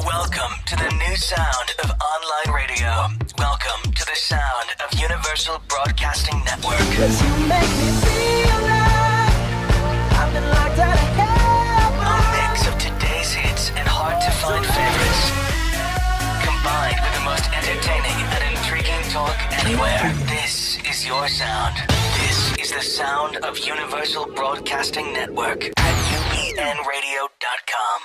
Welcome to the new sound of online radio. Welcome to the sound of Universal Broadcasting Network. 'Cause you make me feel like I've been locked out of heaven. A mix of today's hits and hard-to-find favorites, combined with the most entertaining and intriguing talk anywhere. This is your sound. This is the sound of Universal Broadcasting Network at upnradio.com.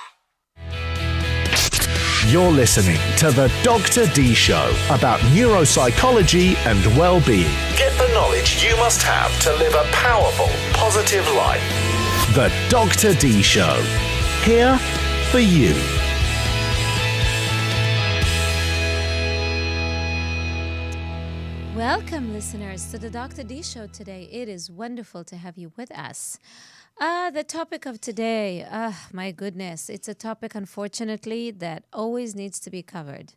You're listening to the Dr. Dee Show about neuropsychology and well-being. Get the knowledge you must have to live a powerful, positive life. The Dr. Dee Show. Here for you. Welcome, listeners, to the Dr. Dee Show today. It is wonderful to have you with us. The topic of today, my goodness, it's a topic, unfortunately, that always needs to be covered.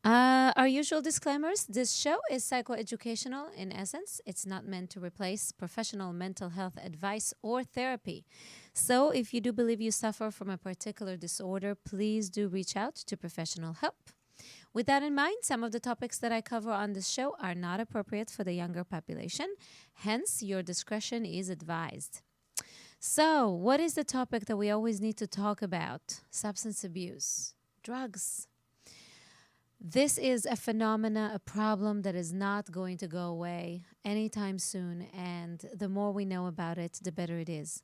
Our usual disclaimers: this show is psychoeducational in essence. It's not meant to replace professional mental health advice or therapy. So if you do believe you suffer from a particular disorder, please do reach out to professional help. With that in mind, some of the topics that I cover on this show are not appropriate for the younger population. Hence, your discretion is advised. So, what is the topic that we always need to talk about? Substance abuse, drugs. This is a phenomena, a problem that is not going to go away anytime soon, and the more we know about it, the better it is.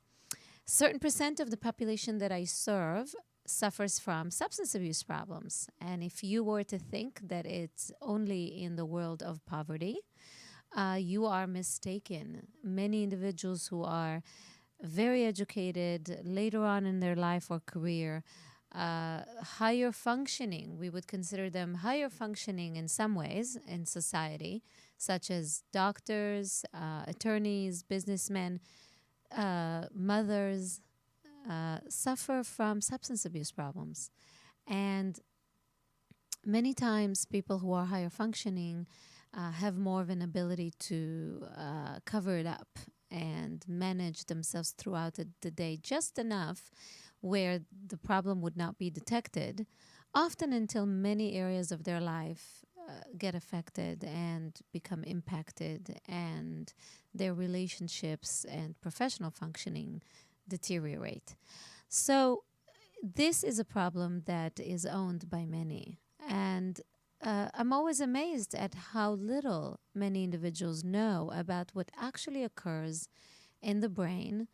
Certain percent of the population that I serve suffers from substance abuse problems, and if you were to think that it's only in the world of poverty, you are mistaken. Many individuals who are very educated later on in their life or career, higher functioning, we would consider them higher functioning in some ways in society, such as doctors, attorneys, businessmen, mothers, suffer from substance abuse problems. And many times people who are higher functioning have more of an ability to cover it up and manage themselves throughout the day just enough where the problem would not be detected, often until many areas of their life get affected and become impacted, and their relationships and professional functioning deteriorate. So this is a problem that is owned by many. And I'm always amazed at how little many individuals know about what actually occurs in the brain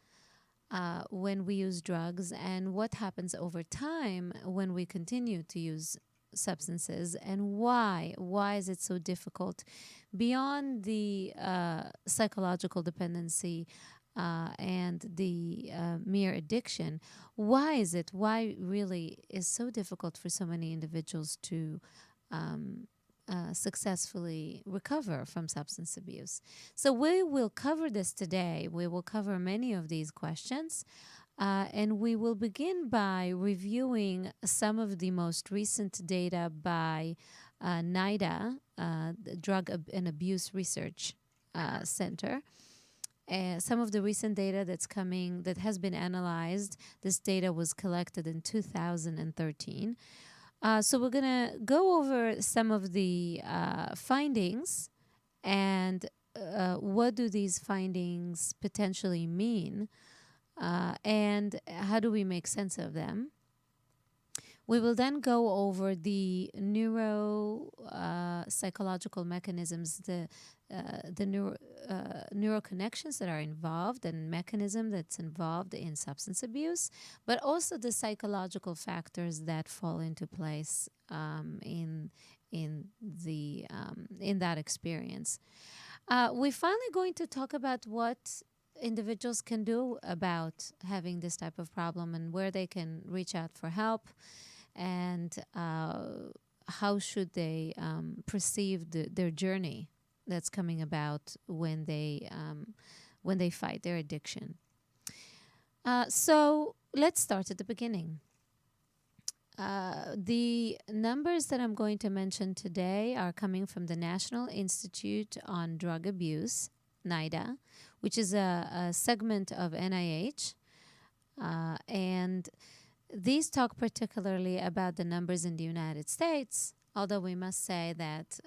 when we use drugs, and what happens over time when we continue to use substances, and why. Why is it so difficult? Beyond the psychological dependency and the mere addiction, why is it? Why really is so difficult for so many individuals to successfully recover from substance abuse? So we will cover this today. We will cover many of these questions, and we will begin by reviewing some of the most recent data by NIDA, the Drug and Abuse Research Center. Some of the recent data that has been analyzed. This data was collected in 2013. So we're going to go over some of the findings and what do these findings potentially mean, and how do we make sense of them. We will then go over the psychological mechanisms, the neuroconnections that are involved, and mechanism that's involved in substance abuse, but also the psychological factors that fall into place in that experience. We're finally going to talk about what individuals can do about having this type of problem, and where they can reach out for help, and how should they perceive their journey that's coming about when they fight their addiction. So let's start at the beginning. The numbers that I'm going to mention today are coming from the National Institute on Drug Abuse, NIDA, which is a segment of NIH. And these talk particularly about the numbers in the United States, although we must say that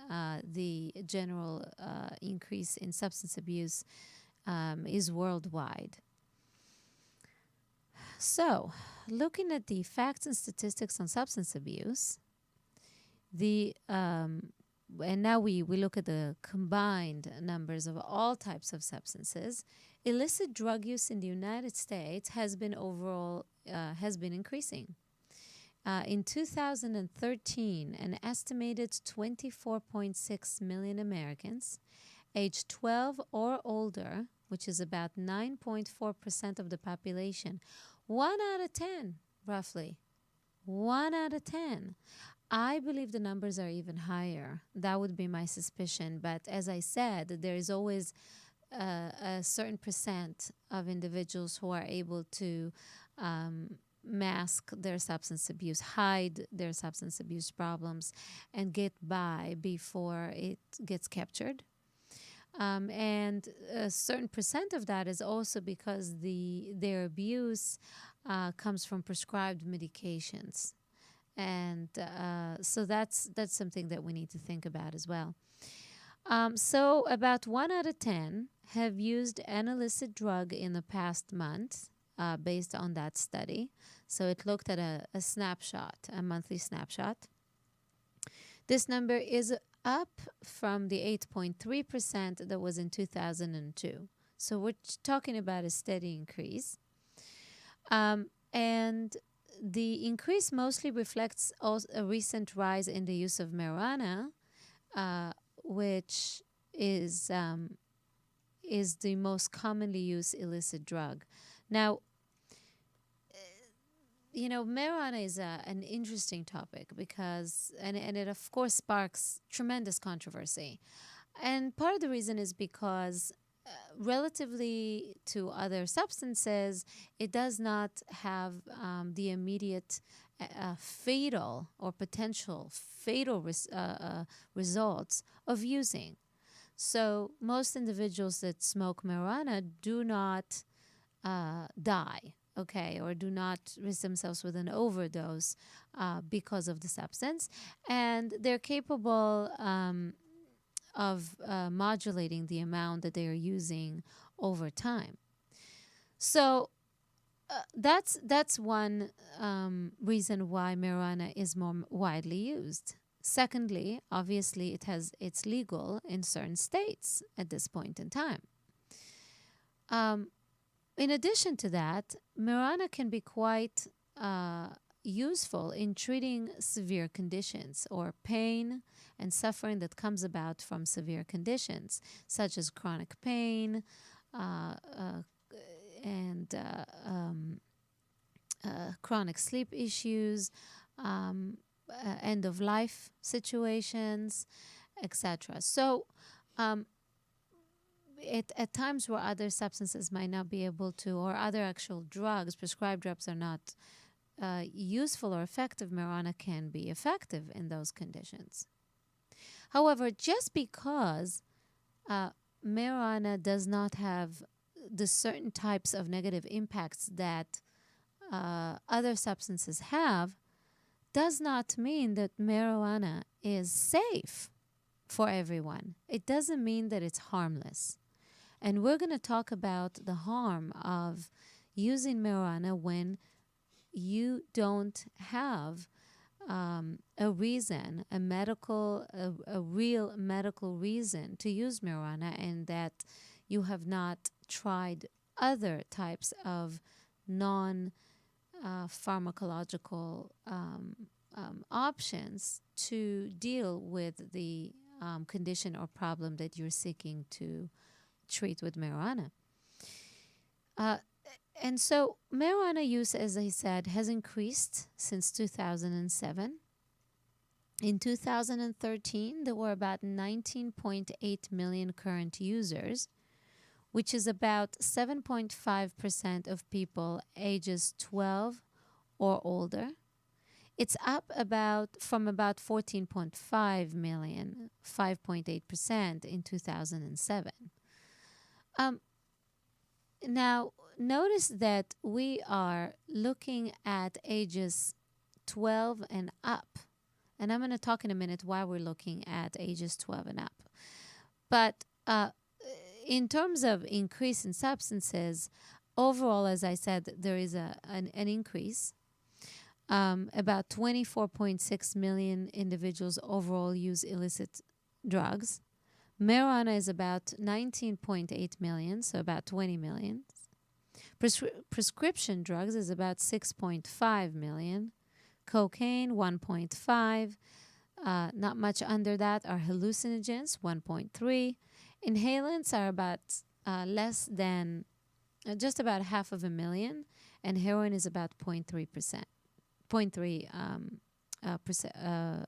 the general increase in substance abuse is worldwide. So, looking at the facts and statistics on substance abuse, the and now we look at the combined numbers of all types of substances. Illicit drug use in the United States has been increasing. In 2013, an estimated 24.6 million Americans aged 12 or older, which is about 9.4% of the population, 1 out of 10, roughly, 1 out of 10. I believe the numbers are even higher. That would be my suspicion. But as I said, there is always a certain percent of individuals who are able to mask their substance abuse, hide their substance abuse problems, and get by before it gets captured. And a certain percent of that is also because their abuse comes from prescribed medications. And so that's something that we need to think about as well. So about 1 out of 10 have used an illicit drug in the past month based on that study. So it looked at a snapshot, a monthly snapshot. This number is up from the 8.3% that was in 2002. So we're talking about a steady increase. And the increase mostly reflects also a recent rise in the use of marijuana, which is the most commonly used illicit drug. Now, marijuana is an interesting topic because, and it of course sparks tremendous controversy. And part of the reason is because relatively to other substances, it does not have the immediate fatal or potential fatal results of using. So most individuals that smoke marijuana do not die, okay, or do not risk themselves with an overdose because of the substance. And they're capable of modulating the amount that they are using over time. So that's one reason why marijuana is more widely used. Secondly, obviously, it's legal in certain states at this point in time. In addition to that, marijuana can be quite useful in treating severe conditions or pain and suffering that comes about from severe conditions, such as chronic pain and chronic sleep issues, end-of-life situations, etc. So at times where other substances might not be able to, or other actual drugs, prescribed drugs are not useful or effective, marijuana can be effective in those conditions. However, just because marijuana does not have the certain types of negative impacts that other substances have, does not mean that marijuana is safe for everyone. It doesn't mean that it's harmless. And we're going to talk about the harm of using marijuana when you don't have a reason, a real medical reason to use marijuana, and that you have not tried other types of non-pharmacological options to deal with the condition or problem that you're seeking to treat with marijuana. And so marijuana use, as I said, has increased since 2007. In 2013, there were about 19.8 million current users, which is about 7.5% of people ages 12 or older. It's up from about 14.5 million, 5.8% in 2007. Now, notice that we are looking at ages 12 and up. And I'm going to talk in a minute why we're looking at ages 12 and up. But in terms of increase in substances, overall, as I said, there is an increase. About 24.6 million individuals overall use illicit drugs. Marijuana is about 19.8 million, so about 20 million. Prescription drugs is about 6.5 million. Cocaine, 1.5. Not much under that are hallucinogens, 1.3. Inhalants are about less than, just about 500,000, and heroin is about 0.3%, 0.3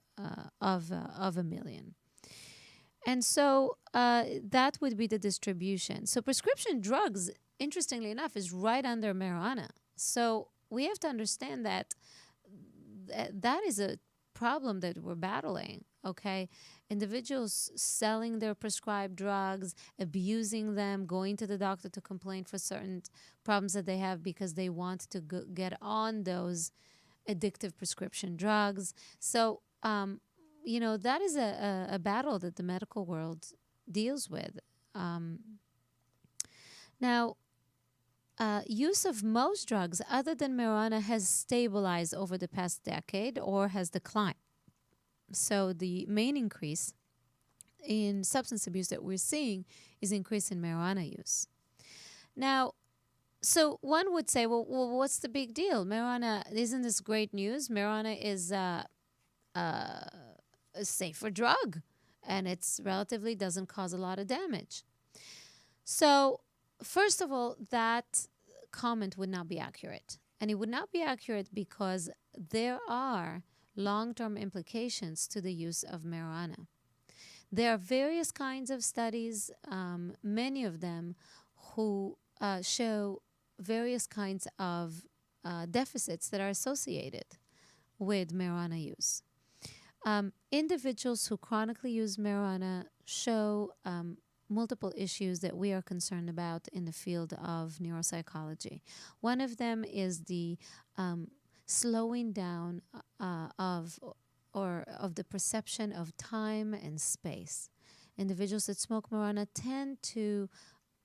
of a million. And so that would be the distribution. So prescription drugs, interestingly enough, is right under marijuana. So we have to understand that that is a problem that we're battling, okay? Individuals selling their prescribed drugs, abusing them, going to the doctor to complain for certain problems that they have because they want to get on those addictive prescription drugs. So, that is a battle that the medical world deals with. Now, use of most drugs other than marijuana has stabilized over the past decade or has declined. So the main increase in substance abuse that we're seeing is increase in marijuana use. Now, so one would say, well, what's the big deal? Marijuana, isn't this great news? Marijuana is a safer drug, and it's relatively doesn't cause a lot of damage. So, first of all, that comment would not be accurate. And it would not be accurate because there are long-term implications to the use of marijuana. There are various kinds of studies, many of them, who show various kinds of deficits that are associated with marijuana use. Individuals who chronically use marijuana show multiple issues that we are concerned about in the field of neuropsychology. One of them is the slowing down of the perception of time and space. Individuals that smoke marijuana tend to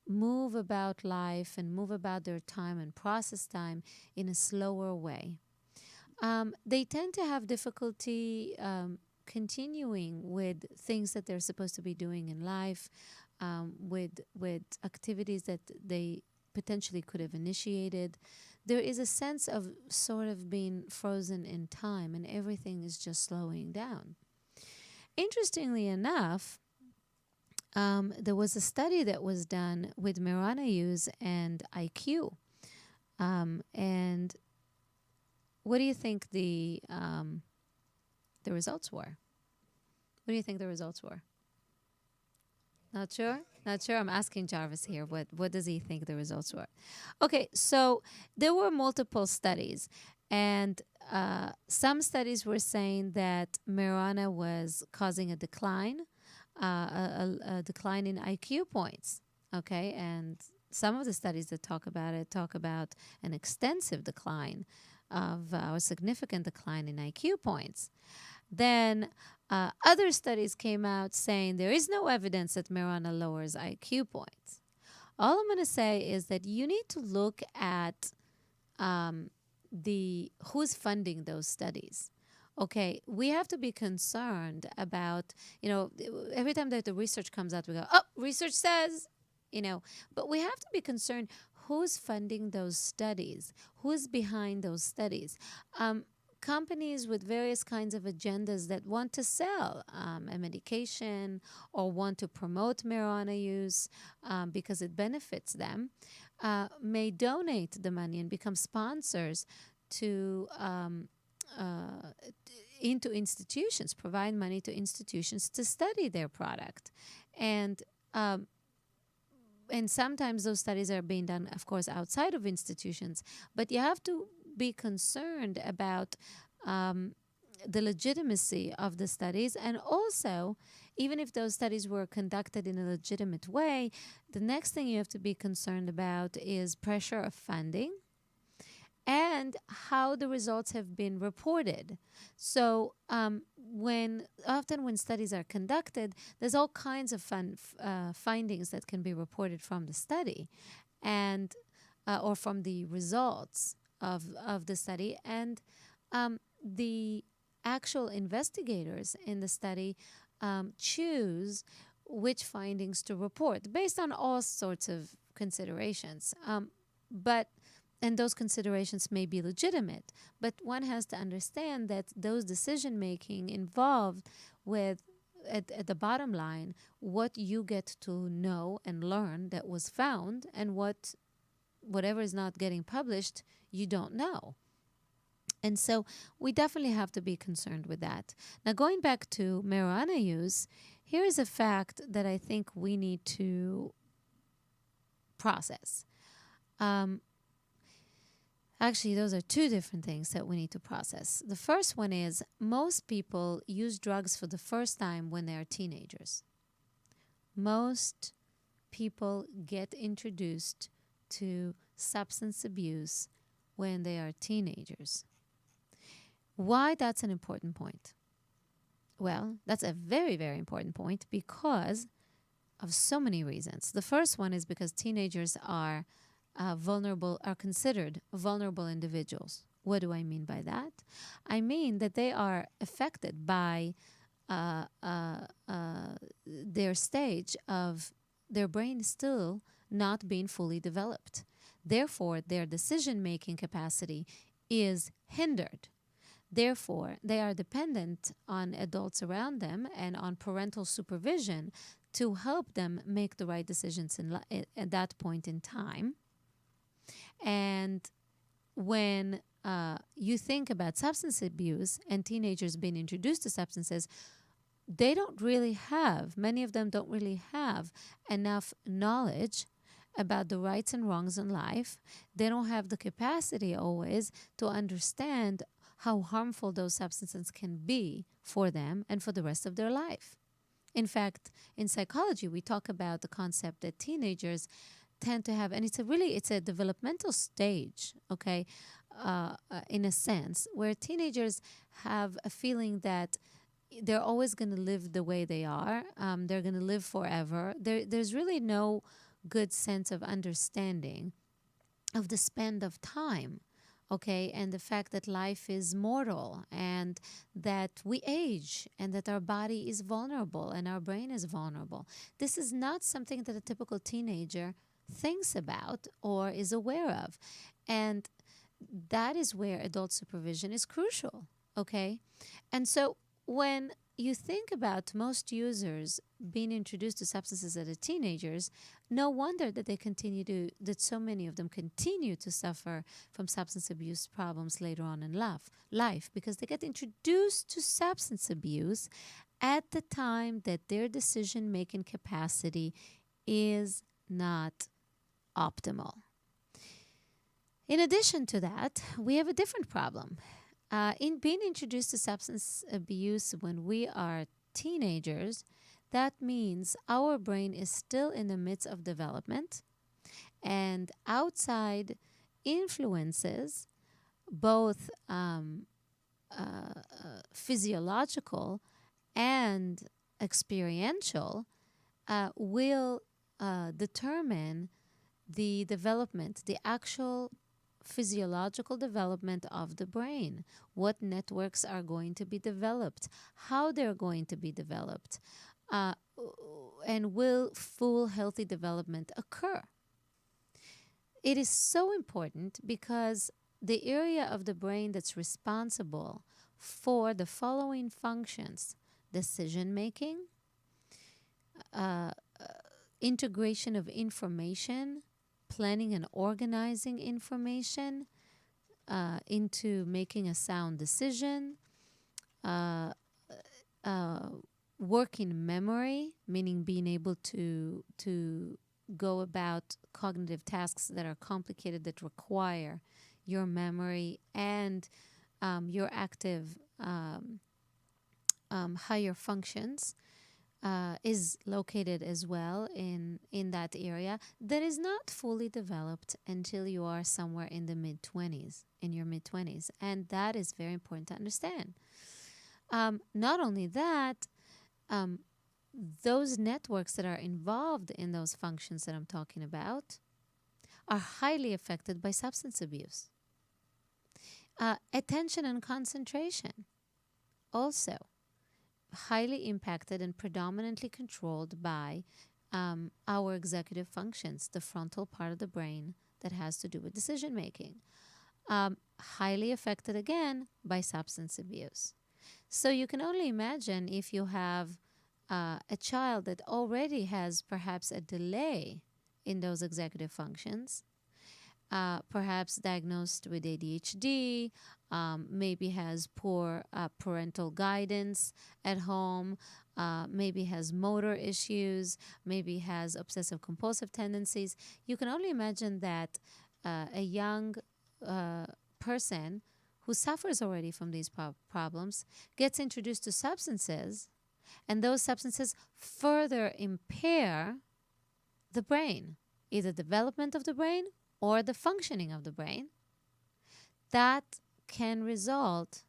move about life and move about their time and process time in a slower way. They tend to have difficulty continuing with things that they're supposed to be doing in life, with activities that they potentially could have initiated. There is a sense of sort of being frozen in time, and everything is just slowing down. Interestingly enough, there was a study that was done with marijuana use and IQ. And what do you think the results were? What do you think the results were? Not sure? Not sure. I'm asking Jarvis here. What does he think the results were? Okay, so there were multiple studies, and some studies were saying that marijuana was causing a decline, a decline in IQ points. Okay, and some of the studies that talk about it talk about an extensive decline of or significant decline in IQ points. Then other studies came out saying there is no evidence that marijuana lowers IQ points. All I'm going to say is that you need to look at who's funding those studies. Okay, we have to be concerned about, every time that the research comes out, we go, oh, research says, but we have to be concerned who's funding those studies, who's behind those studies. Companies with various kinds of agendas that want to sell a medication or want to promote marijuana use because it benefits them may donate the money and become sponsors to into institutions, provide money to institutions to study their product. And sometimes those studies are being done, of course, outside of institutions. But you have to be concerned about the legitimacy of the studies. And also, even if those studies were conducted in a legitimate way, the next thing you have to be concerned about is pressure of funding and how the results have been reported. So when studies are conducted, there's all kinds of findings that can be reported from the study, and or from the results of the study, and the actual investigators in the study choose which findings to report based on all sorts of considerations. But and those considerations may be legitimate, but one has to understand that those decision making involved with at the bottom line what you get to know and learn that was found, and whatever is not getting published you don't know. And so we definitely have to be concerned with that. Now, going back to marijuana use, here is a fact that I think we need to process. Actually, those are two different things that we need to process. The first one is most people use drugs for the first time when they are teenagers. Most people get introduced to substance abuse when they are teenagers. Why that's an important point? Well, that's a very, very important point because of so many reasons. The first one is because teenagers are considered vulnerable individuals. What do I mean by that? I mean that they are affected by their stage of their brain still not being fully developed. Therefore, their decision-making capacity is hindered. Therefore, they are dependent on adults around them and on parental supervision to help them make the right decisions at that point in time. And when you think about substance abuse and teenagers being introduced to substances, many of them don't really have enough knowledge about the rights and wrongs in life. They don't have the capacity always to understand how harmful those substances can be for them and for the rest of their life. In fact, in psychology, we talk about the concept that teenagers tend to have, and it's a developmental stage, okay, in a sense, where teenagers have a feeling that they're always going to live the way they are. They're going to live forever. There's really no good sense of understanding of the span of time, okay, and the fact that life is mortal and that we age and that our body is vulnerable and our brain is vulnerable. This is not something that a typical teenager thinks about or is aware of. And that is where adult supervision is crucial, okay? And so when you think about most users being introduced to substances as teenagers, no wonder that that so many of them continue to suffer from substance abuse problems later on in life, because they get introduced to substance abuse at the time that their decision-making capacity is not optimal. In addition to that, we have a different problem. In being introduced to substance abuse when we are teenagers, that means our brain is still in the midst of development, and outside influences, both physiological and experiential, will determine the development, the actual physiological development of the brain, what networks are going to be developed, how they're going to be developed, and will full healthy development occur. It is so important because the area of the brain that's responsible for the following functions: decision making, integration of information, planning and organizing information into making a sound decision, working memory, meaning being able to go about cognitive tasks that are complicated, that require your memory and your active higher functions, is located as well in that area that is not fully developed until you are somewhere in the mid 20s, in your mid 20s. And that is very important to understand. Not only that, um, those networks that are involved in those functions that I'm talking about are highly affected by substance abuse. Attention and concentration also highly impacted and predominantly controlled by our executive functions, the frontal part of the brain that has to do with decision making. Highly affected again by substance abuse. So you can only imagine if you have a child that already has perhaps a delay in those executive functions, perhaps diagnosed with ADHD, maybe has poor parental guidance at home, maybe has motor issues, maybe has obsessive compulsive tendencies. You can only imagine that a young person who suffers already from these problems gets introduced to substances, and those substances further impair the brain, either development of the brain or the functioning of the brain. That can result,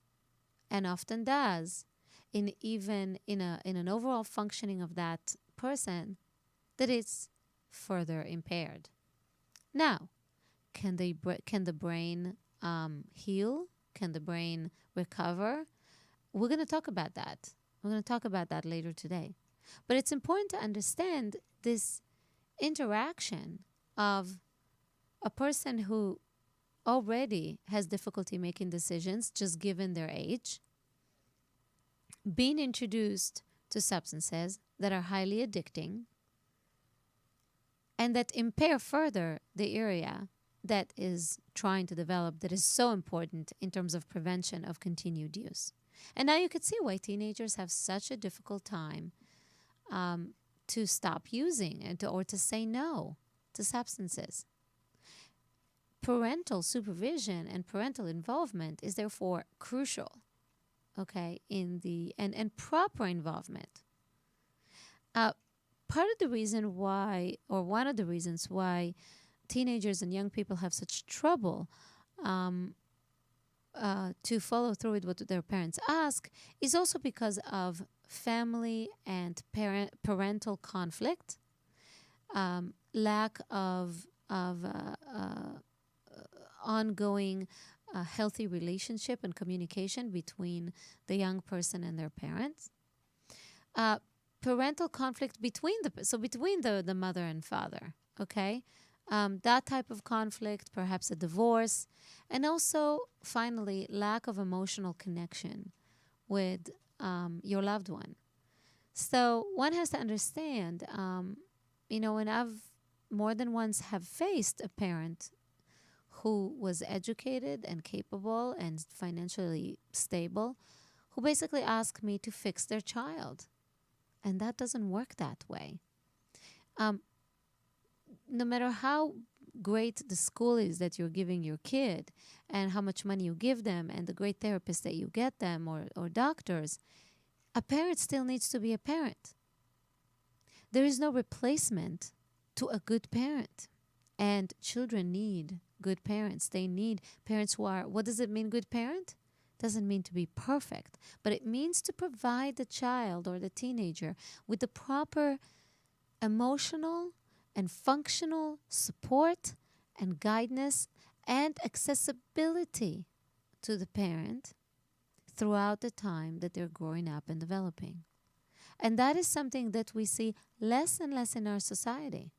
and often does, in even in an overall functioning of that person that is further impaired. Now, can the brain heal? Can the brain recover? We're going to talk about that. We're going to talk about that later today. But it's important to understand this interaction of a person who already has difficulty making decisions just given their age, being introduced to substances that are highly addicting and that impair further the area that is trying to develop, that is so important in terms of prevention of continued use. And now you could see why teenagers have such a difficult time to stop using or to say no to substances. Parental supervision and parental involvement is therefore crucial, okay, and proper involvement. Part of the reason why, or one of the reasons why teenagers and young people have such trouble to follow through with what their parents ask is also because of family and parental conflict, lack of ongoing healthy relationship and communication between the young person and their parents. Parental conflict between the mother and father, okay? That type of conflict, perhaps a divorce, and also, finally, lack of emotional connection with your loved one. So one has to understand, and I've more than once have faced a parent who was educated and capable and financially stable, who basically asked me to fix their child. And that doesn't work that way. No matter how great the school is that you're giving your kid and how much money you give them and the great therapists that you get them or doctors, a parent still needs to be a parent. There is no replacement to a good parent. And children need good parents. They need parents who are, what does it mean, good parent? Doesn't mean to be perfect, but it means to provide the child or the teenager with the proper emotional and functional support and guidance and accessibility to the parent throughout the time that they're growing up and developing. And that is something that we see less and less in our society.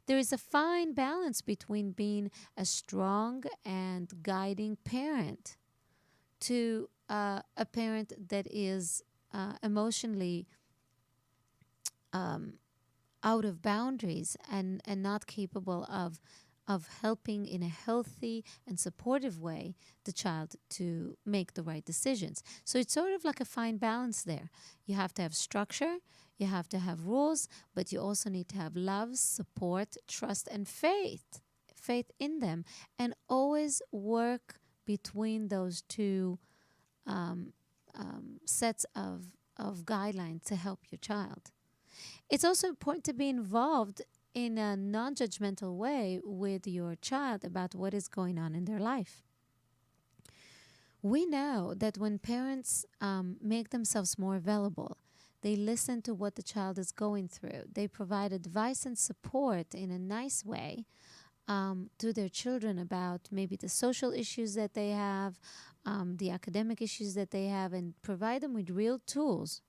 There is a fine balance between being a strong and guiding parent to a parent that is emotionally out of boundaries and not capable of helping in a healthy and supportive way the child to make the right decisions. So it's sort of like a fine balance there. You have to have structure, you have to have rules, but you also need to have love, support, trust, and faith in them, and always work between those two sets of of guidelines to help your child. It's also important to be involved in a non judgmental way with your child about what is going on in their life. We know that when parents make themselves more available, they listen to what the child is going through, they provide advice and support in a nice way to their children about maybe the social issues that they have, the academic issues that they have, and provide them with real tools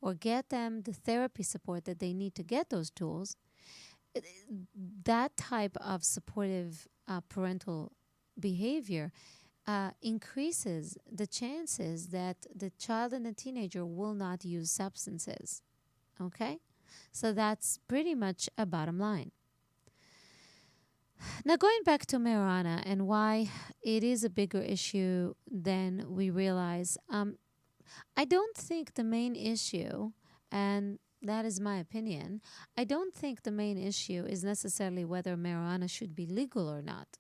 or get them the therapy support that they need to get those tools. That type of supportive parental behavior increases the chances that the child and the teenager will not use substances. Okay? So that's pretty much a bottom line. Now, going back to marijuana and why it is a bigger issue than we realize, I don't think the main issue, and that is my opinion, I don't think the main issue is necessarily whether marijuana should be legal or not.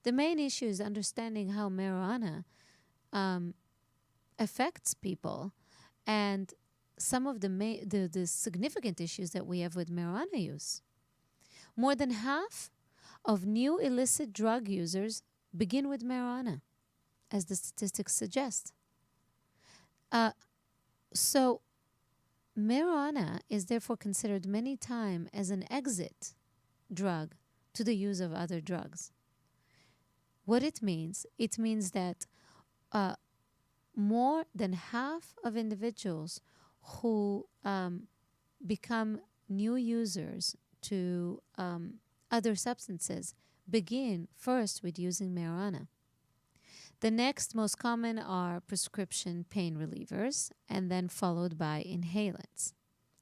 The main issue is understanding how marijuana affects people and some of the significant issues that we have with marijuana use. More than half of new illicit drug users begin with marijuana, as the statistics suggest. So marijuana is therefore considered many times as an exit drug to the use of other drugs. What it means that more than half of individuals who become new users to other substances begin first with using marijuana. The next most common are prescription pain relievers, and then followed by inhalants,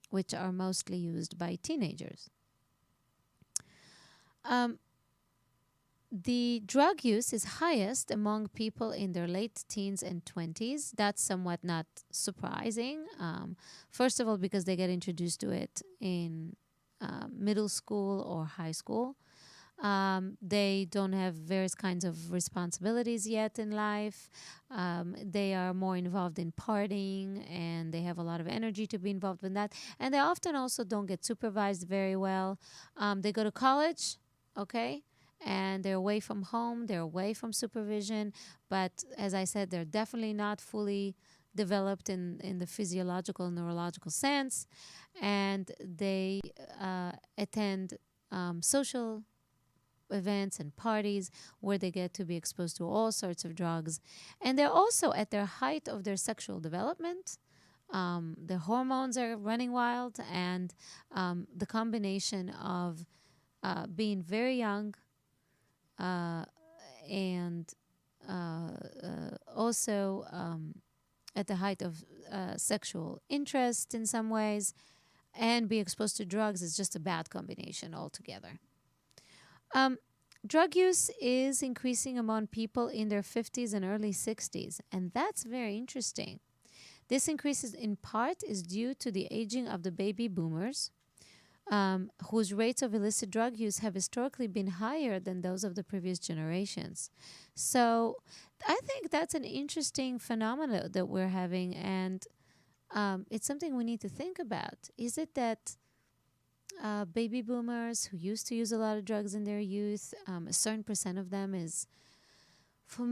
which are mostly used by teenagers. The drug use is highest among people in their late teens and 20s. That's somewhat not surprising. First of all, because they get introduced to it in middle school or high school. They don't have various kinds of responsibilities yet in life. They are more involved in partying, and they have a lot of energy to be involved in that. And they often also don't get supervised very well. They go to college, okay? And they're away from home, they're away from supervision, but as I said, they're definitely not fully developed in the physiological, neurological sense, and they attend social events and parties where they get to be exposed to all sorts of drugs, and they're also at their height of their sexual development. Their hormones are running wild, and the combination of being very young, and also at the height of sexual interest in some ways, and be exposed to drugs is just a bad combination altogether. Drug use is increasing among people in their 50s and early 60s, and that's very interesting. This increase in part is due to the aging of the baby boomers, whose rates of illicit drug use have historically been higher than those of the previous generations. So I think that's an interesting phenomenon that we're having, and it's something we need to think about. Is it that baby boomers who used to use a lot of drugs in their youth, a certain percent of them is for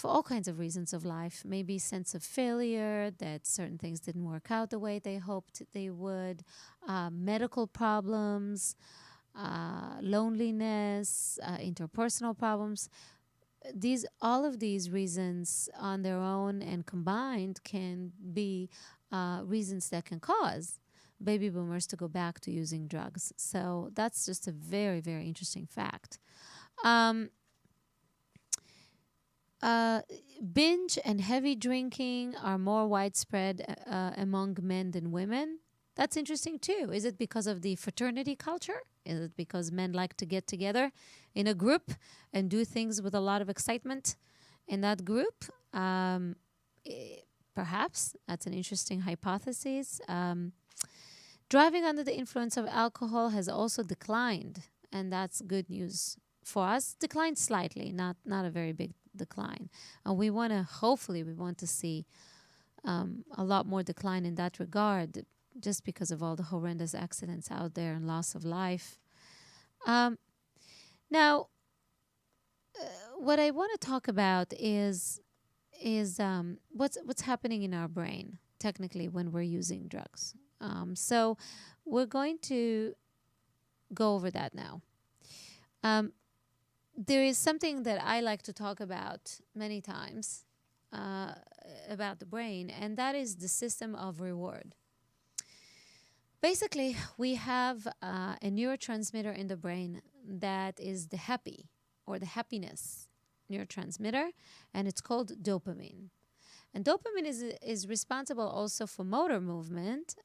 all kinds of reasons of life, maybe sense of failure, that certain things didn't work out the way they hoped they would, medical problems, loneliness, interpersonal problems. All of these reasons on their own and combined can be reasons that can cause baby boomers to go back to using drugs. So that's just a very, very interesting fact. Binge and heavy drinking are more widespread among men than women. That's interesting too. Is it because of the fraternity culture? Is it because men like to get together in a group and do things with a lot of excitement in that group? Perhaps. That's an interesting hypothesis. Driving under the influence of alcohol has also declined, and that's good news for us. Declined slightly, not a very big decline. We want to see a lot more decline in that regard, just because of all the horrendous accidents out there and loss of life. Um, Now, what I want to talk about is what's happening in our brain technically when we're using drugs. So we're going to go over that now. There is something that I like to talk about many times about the brain, and that is the system of reward. Basically, we have a neurotransmitter in the brain that is the happy or the happiness neurotransmitter, and it's called dopamine. And dopamine is responsible also for motor movement,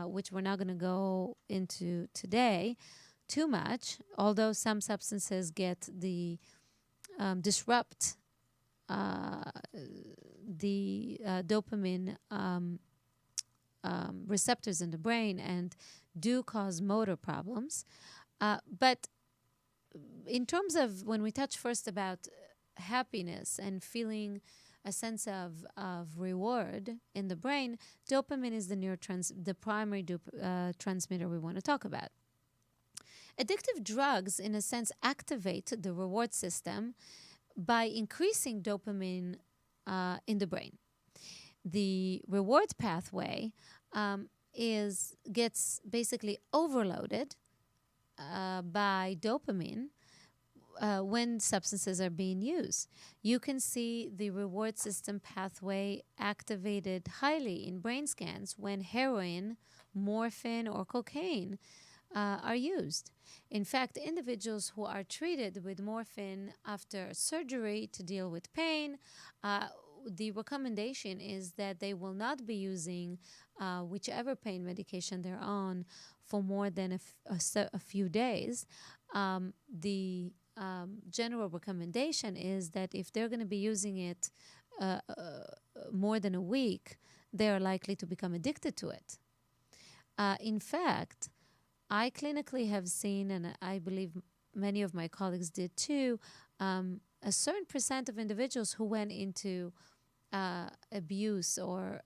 which we're not going to go into today too much, although some substances disrupt the dopamine receptors in the brain and do cause motor problems. But in terms of when we touch first about happiness and feeling a sense of reward in the brain, dopamine is the primary transmitter we want to talk about. Addictive drugs, in a sense, activate the reward system by increasing dopamine in the brain. The reward pathway gets basically overloaded by dopamine when substances are being used. You can see the reward system pathway activated highly in brain scans when heroin, morphine, or cocaine are used. In fact, individuals who are treated with morphine after surgery to deal with pain, the recommendation is that they will not be using whichever pain medication they're on for more than a few days. The general recommendation is that if they're going to be using it more than a week, they're likely to become addicted to it. In fact, I clinically have seen, and I believe many of my colleagues did too, a certain percent of individuals who went into abuse or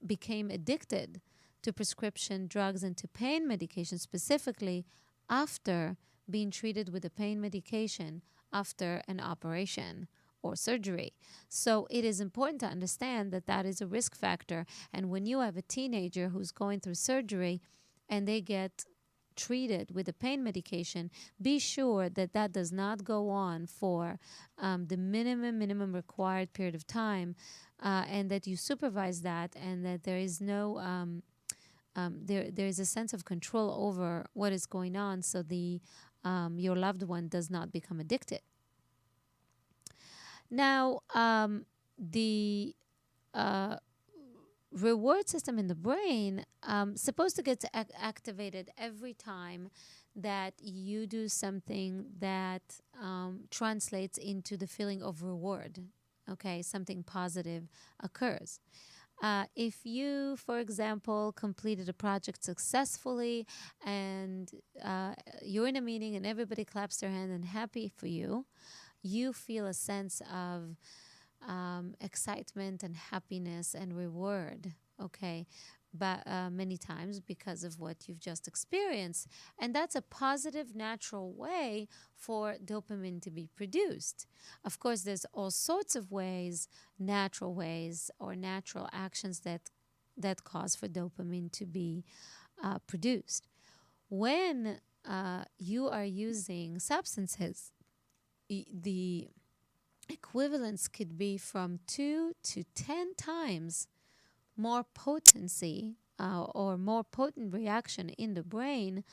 became addicted to prescription drugs and to pain medication specifically after being treated with a pain medication after an operation or surgery. So it is important to understand that that is a risk factor. And when you have a teenager who's going through surgery and they get treated with a pain medication, be sure that that does not go on for the minimum required period of time, and that you supervise that, and that there is no there is a sense of control over what is going on, so your loved one does not become addicted. Now, the reward system in the brain supposed to get activated every time that you do something that translates into the feeling of reward. Okay, something positive occurs. If you, for example, completed a project successfully and you're in a meeting and everybody claps their hand and happy for you, you feel a sense of excitement and happiness and reward, okay, but many times because of what you've just experienced. And that's a positive, natural way for dopamine to be produced. Of course, there's all sorts of ways, natural ways or natural actions that cause for dopamine to be produced. When you are using substances, the equivalence could be from 2 to 10 times more potency or more potent reaction in the brain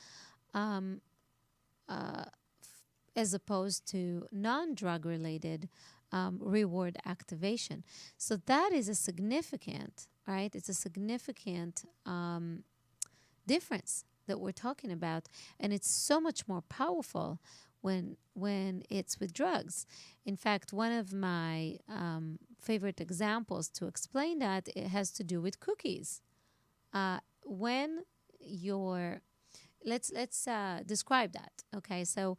as opposed to non-drug related reward activation. So that is a significant, right? It's a significant difference that we're talking about, and it's so much more powerful when it's with drugs. In fact, one of my favorite examples to explain that, it has to do with cookies. When let's describe that. Okay, so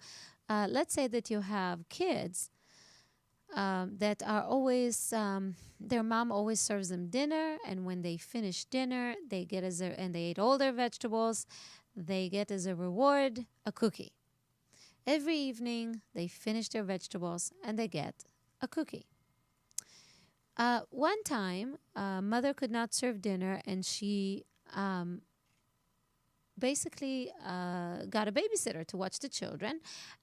let's say that you have kids that are always their mom always serves them dinner, and when they finish dinner, they get and they ate all their vegetables, they get as a reward a cookie. Every evening, they finish their vegetables and they get a cookie. One time, mother could not serve dinner, and she basically got a babysitter to watch the children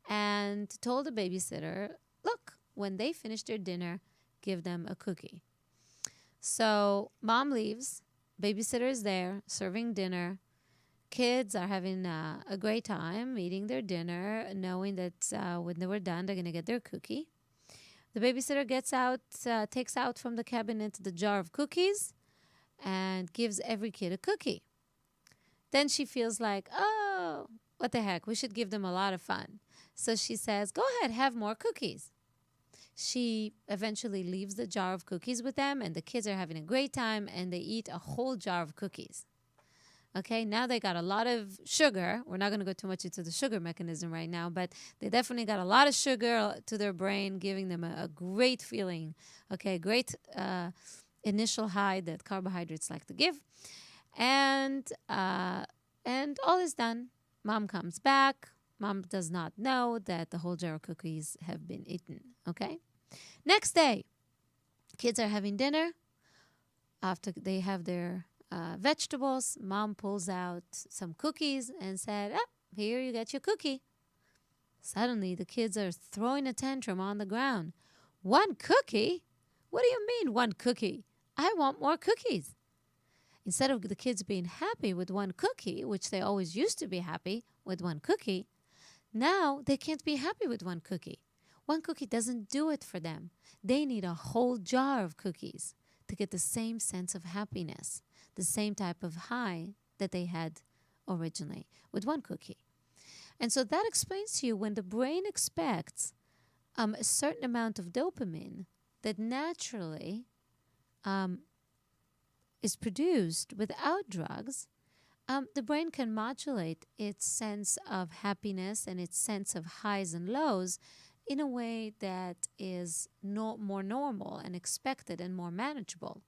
and told the babysitter, look, when they finish their dinner, give them a cookie. So mom leaves, babysitter is there serving dinner. Kids are having a great time eating their dinner, knowing that when they were done, they're going to get their cookie. The babysitter takes out from the cabinet the jar of cookies and gives every kid a cookie. Then she feels like, oh, what the heck, we should give them a lot of fun. So she says, go ahead, have more cookies. She eventually leaves the jar of cookies with them, and the kids are having a great time, and they eat a whole jar of cookies. Okay, now they got a lot of sugar. We're not going to go too much into the sugar mechanism right now, but they definitely got a lot of sugar to their brain, giving them a great feeling, okay, great initial high that carbohydrates like to give. And all is done. Mom comes back. Mom does not know that the whole jar of cookies have been eaten, okay? Next day, kids are having dinner. After they have their vegetables, mom pulls out some cookies and said, here you get your cookie. Suddenly, the kids are throwing a tantrum on the ground. One cookie? What do you mean, one cookie? I want more cookies. Instead of the kids being happy with one cookie, which they always used to be happy with one cookie, now they can't be happy with one cookie. One cookie doesn't do it for them. They need a whole jar of cookies to get the same sense of happiness, the same type of high that they had originally with one cookie. And so that explains to you when the brain expects a certain amount of dopamine that naturally is produced without drugs, the brain can modulate its sense of happiness and its sense of highs and lows in a way that is more normal and expected and more manageable.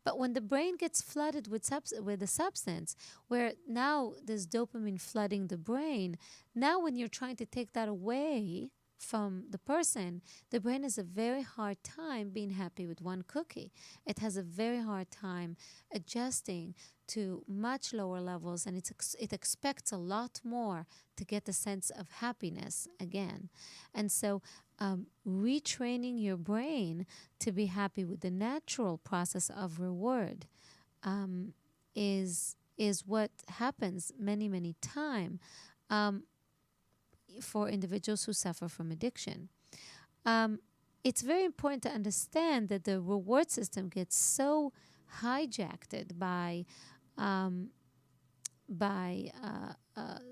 But when the brain gets flooded with a substance, where now there's dopamine flooding the brain, now when you're trying to take that away from the person, the brain has a very hard time being happy with one cookie. It has a very hard time adjusting to much lower levels, and it expects a lot more to get the sense of happiness again. And so retraining your brain to be happy with the natural process of reward is what happens many times for individuals who suffer from addiction. It's very important to understand that the reward system gets so hijacked by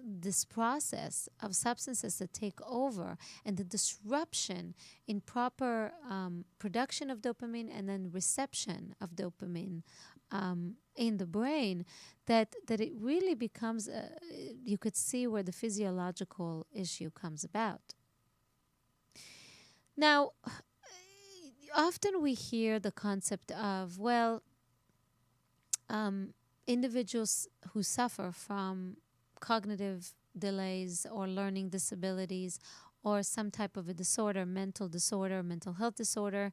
this process of substances that take over, and the disruption in proper production of dopamine and then reception of dopamine in the brain, that it really becomes, you could see where the physiological issue comes about. Now, often we hear the concept of, individuals who suffer from cognitive delays or learning disabilities or some type of a disorder, mental health disorder,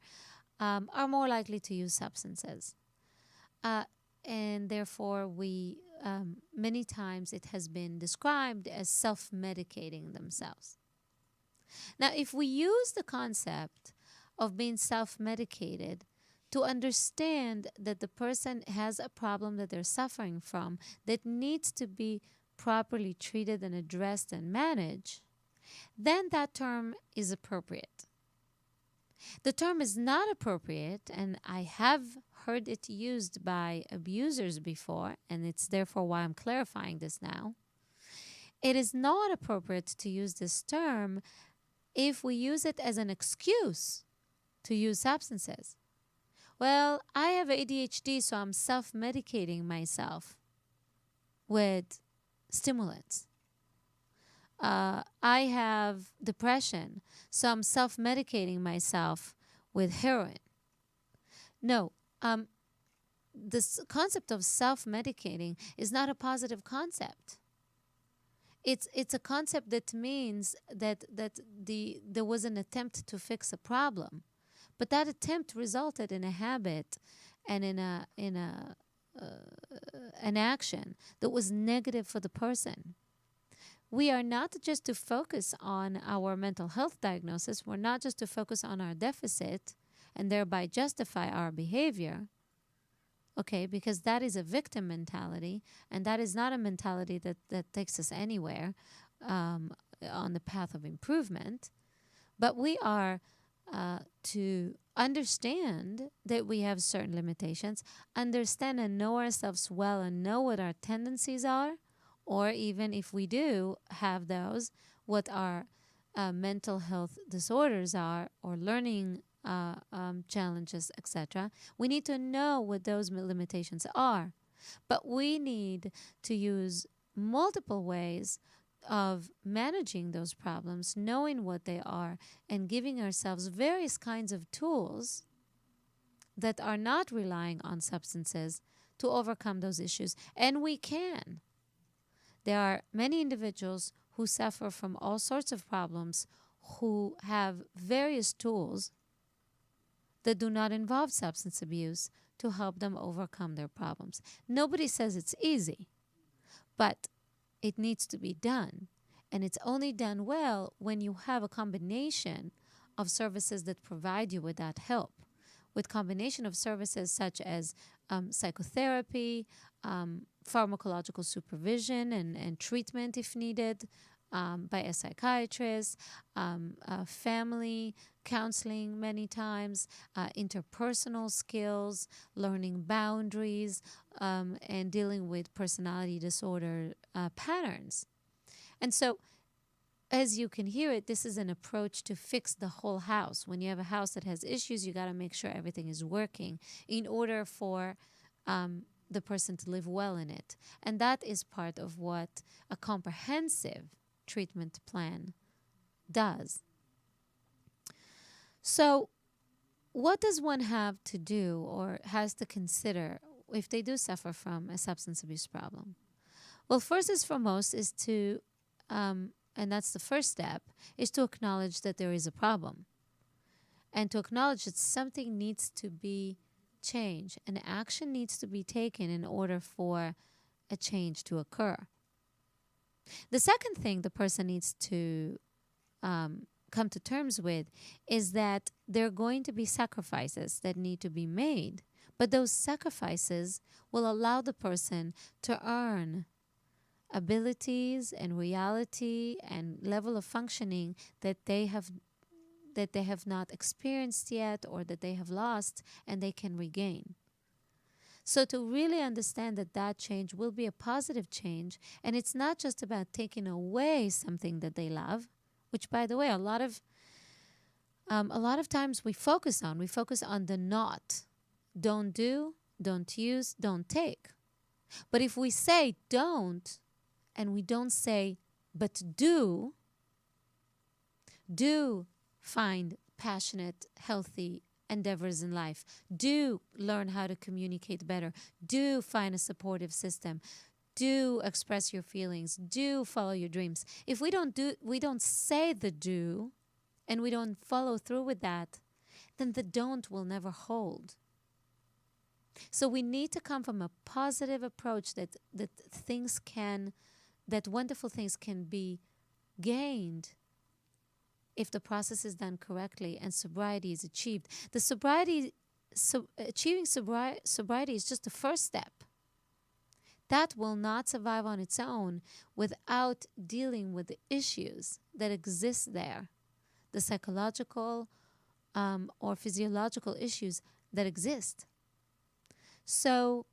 are more likely to use substances. And therefore, we many times it has been described as self-medicating themselves. Now, if we use the concept of being self-medicated to understand that the person has a problem that they're suffering from that needs to be properly treated and addressed and managed, then that term is appropriate. The term is not appropriate, and I have heard it used by abusers before, and it's therefore why I'm clarifying this now. It is not appropriate to use this term if we use it as an excuse to use substances. Well, I have ADHD, so I'm self-medicating myself with stimulants. I have depression, so I'm self-medicating myself with heroin. No, this concept of self-medicating is not a positive concept. It's a concept that means that there was an attempt to fix a problem, but that attempt resulted in a habit and in an action that was negative for the person. We are not just to focus on our mental health diagnosis. We're not just to focus on our deficit and thereby justify our behavior. Okay, because that is a victim mentality, and that is not a mentality that takes us anywhere on the path of improvement. But we are to understand that we have certain limitations, understand and know ourselves well and know what our tendencies are, or even if we do have those, what our mental health disorders are, or learning challenges, etc. We need to know what those limitations are. But we need to use multiple ways of managing those problems, knowing what they are, and giving ourselves various kinds of tools that are not relying on substances to overcome those issues. And we can. There are many individuals who suffer from all sorts of problems who have various tools that do not involve substance abuse to help them overcome their problems. Nobody says it's easy, but it needs to be done. And it's only done well when you have a combination of services that provide you with that help. With combination of services such as psychotherapy, pharmacological supervision and treatment if needed, by a psychiatrist, family counseling many times, interpersonal skills, learning boundaries, and dealing with personality disorder patterns. And so, as you can hear it, this is an approach to fix the whole house. When you have a house that has issues, you got to make sure everything is working in order for the person to live well in it. And that is part of what a comprehensive treatment plan does. So what does one have to do or has to consider if they do suffer from a substance abuse problem? Well, first and foremost is to, and that's the first step, is to acknowledge that there is a problem. And to acknowledge that something needs to be changed. An action needs to be taken in order for a change to occur. The second thing the person needs to come to terms with is that there are going to be sacrifices that need to be made, but those sacrifices will allow the person to earn abilities and reality and level of functioning that they have not experienced yet or that they have lost and they can regain. So to really understand that change will be a positive change, and it's not just about taking away something that they love, which, by the way, a lot of times we focus on the not. Don't do, don't use, don't take. But if we say don't, and we don't say but do find passionate, healthy endeavors in life. Do learn how to communicate better. Do find a supportive system. Do express your feelings. Do follow your dreams. If we don't say the do, and we don't follow through with that, then the don't will never hold. So we need to come from a positive approach that wonderful things can be gained if the process is done correctly and sobriety is achieved. Achieving sobriety is just the first step. That will not survive on its own without dealing with the issues that exist there, the psychological or physiological issues that exist. So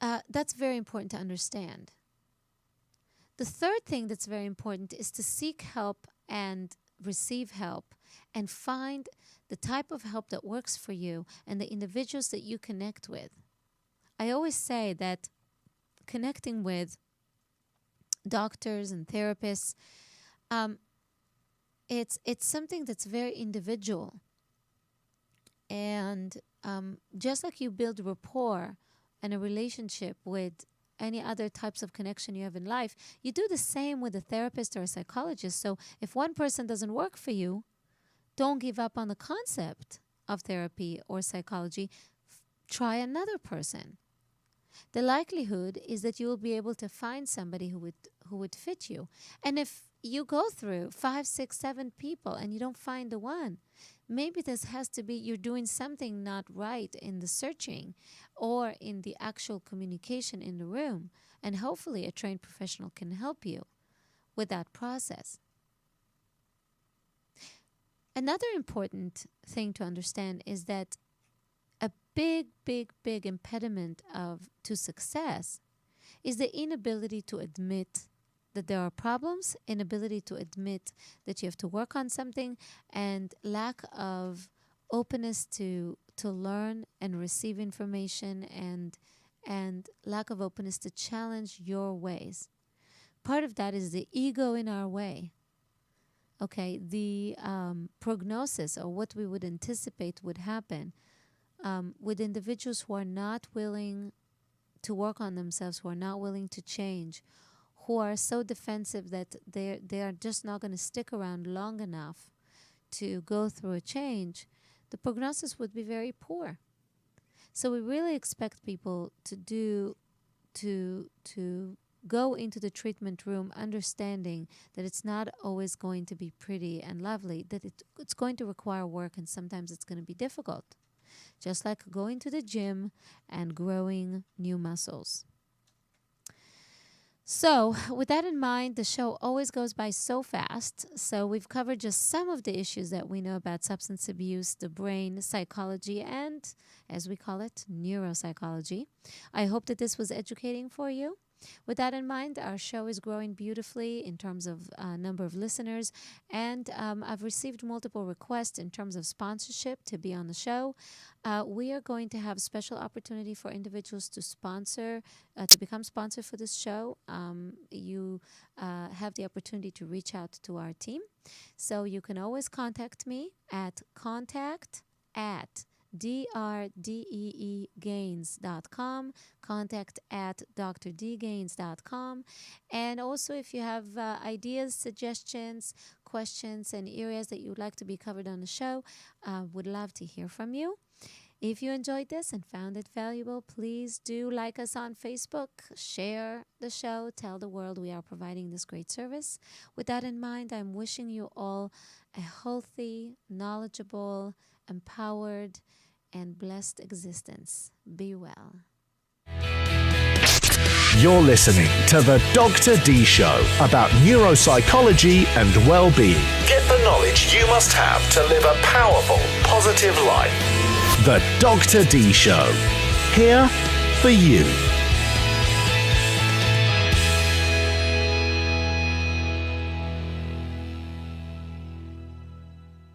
that's very important to understand. The third thing that's very important is to seek help and receive help and find the type of help that works for you and the individuals that you connect with. I always say that connecting with doctors and therapists, it's something that's very individual. And just like you build rapport and a relationship with any other types of connection you have in life, you do the same with a therapist or a psychologist. So if one person doesn't work for you, don't give up on the concept of therapy or psychology. Try another person. The likelihood is that you will be able to find somebody who would fit you. And if you go through 5, 6, 7 people and you don't find the one, maybe this has to be you're doing something not right in the searching or in the actual communication in the room. And hopefully a trained professional can help you with that process. Another important thing to understand is that a big impediment to success is the inability to admit that there are problems, inability to admit that you have to work on something, and lack of openness to learn and receive information, and lack of openness to challenge your ways. Part of that is the ego in our way. Okay, the prognosis, or what we would anticipate would happen with individuals who are not willing to work on themselves, who are not willing to change, who are so defensive that they are just not going to stick around long enough to go through a change, the prognosis would be very poor. So we really expect people to go into the treatment room understanding that it's not always going to be pretty and lovely, that it's going to require work, and sometimes it's going to be difficult. Just like going to the gym and growing new muscles. So, with that in mind, the show always goes by so fast. So, we've covered just some of the issues that we know about substance abuse, the brain, psychology, and, as we call it, neuropsychology. I hope that this was educating for you. With that in mind, our show is growing beautifully in terms of number of listeners, and I've received multiple requests in terms of sponsorship to be on the show. We are going to have a special opportunity for individuals to sponsor, to become sponsor for this show. You have the opportunity to reach out to our team. So you can always contact me at contact@drdeegains.com, contact@drdgains.com. And also, if you have ideas, suggestions, questions, and areas that you would like to be covered on the show, would love to hear from you. If you enjoyed this and found it valuable, please do like us on Facebook, share the show, tell the world we are providing this great service. With that in mind, I'm wishing you all a healthy, knowledgeable, empowered, and blessed existence. Be well. You're listening to the Dr. Dee Show about neuropsychology and well-being. Get the knowledge you must have to live a powerful, positive life. The Dr. Dee Show. Here for you.